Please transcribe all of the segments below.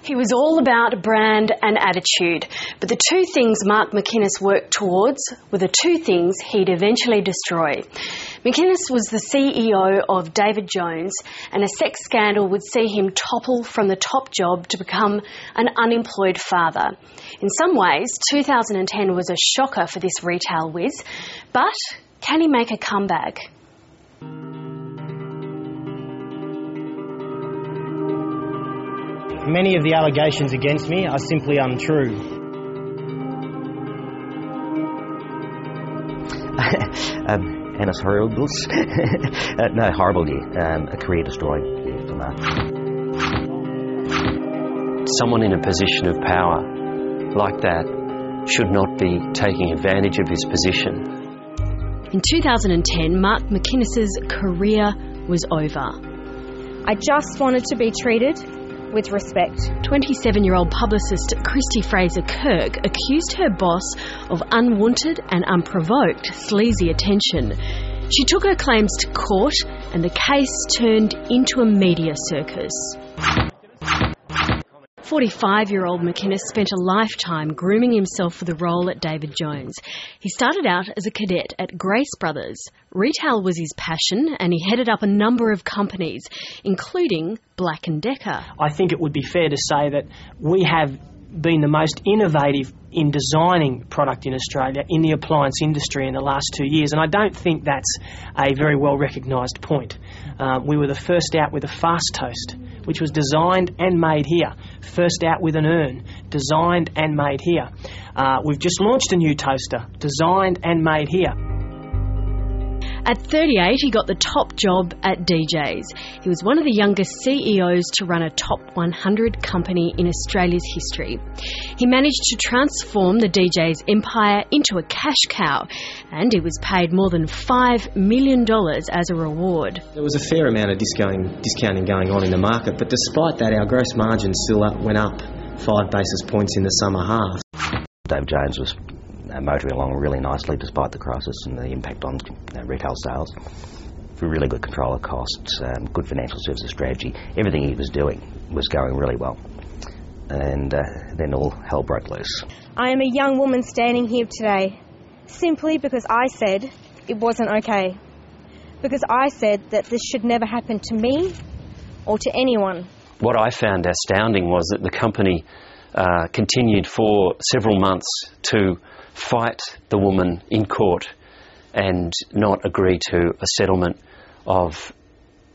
He was all about brand and attitude, but the two things Mark McInnes worked towards were the two things he'd eventually destroy. McInnes was the CEO of David Jones, and a sex scandal would see him topple from the top job to become an unemployed father. In some ways, 2010 was a shocker for this retail whiz, but can he make a comeback? Many of the allegations against me are simply untrue. Anus horribles. No, horrible year. A career-destroying year for Mark. Someone in a position of power like that should not be taking advantage of his position. In 2010, Mark McInnes' career was over. I just wanted to be treated with respect. 27-year-old publicist Christy Fraser-Kirk accused her boss of unwanted and unprovoked sleazy attention. She took her claims to court and the case turned into a media circus. 45-year-old McInnes spent a lifetime grooming himself for the role at David Jones. He started out as a cadet at Grace Brothers. Retail was his passion and he headed up a number of companies, including Black & Decker. I think it would be fair to say that we have been the most innovative in designing product in Australia in the appliance industry in the last 2 years, and I don't think that's a very well recognised point. We were the first out with a fast toast, which was designed and made here. First out with an urn, designed and made here. We've just launched a new toaster, designed and made here. At 38, he got the top job at DJ's. He was one of the youngest CEOs to run a top 100 company in Australia's history. He managed to transform the DJ's empire into a cash cow, and he was paid more than $5 million as a reward. There was a fair amount of discounting going on in the market, but despite that, our gross margin still went up 5 basis points in the summer half. David Jones was motoring along really nicely despite the crisis and the impact on retail sales. For really good control of costs, good financial services strategy, everything he was doing was going really well. And then all hell broke loose. I am a young woman standing here today simply because I said it wasn't okay. Because I said that this should never happen to me or to anyone. What I found astounding was that the company continued for several months to fight the woman in court and not agree to a settlement of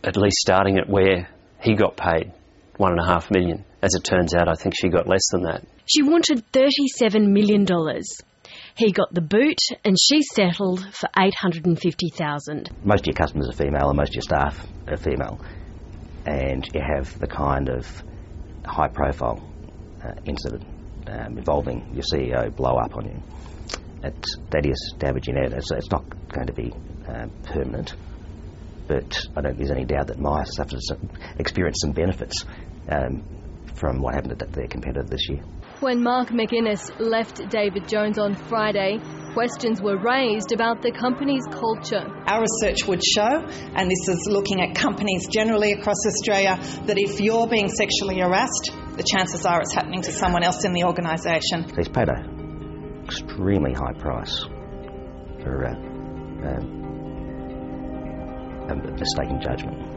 at least starting at where he got paid, $1.5 million. As it turns out, I think she got less than that. She wanted $37 million. He got the boot and she settled for $850,000. Most of your customers are female and most of your staff are female, and you have the kind of high-profile incident involving your CEO blow up on you. That is damaging. It's not going to be permanent, but I don't think there's any doubt that Myer experienced some benefits from what happened at their competitor this year. When Mark McInnes left David Jones on Friday, questions were raised about the company's culture. Our research would show, and this is looking at companies generally across Australia, that if you're being sexually harassed, the chances are it's happening to someone else in the organisation. He's paid an extremely high price for a mistaken judgment.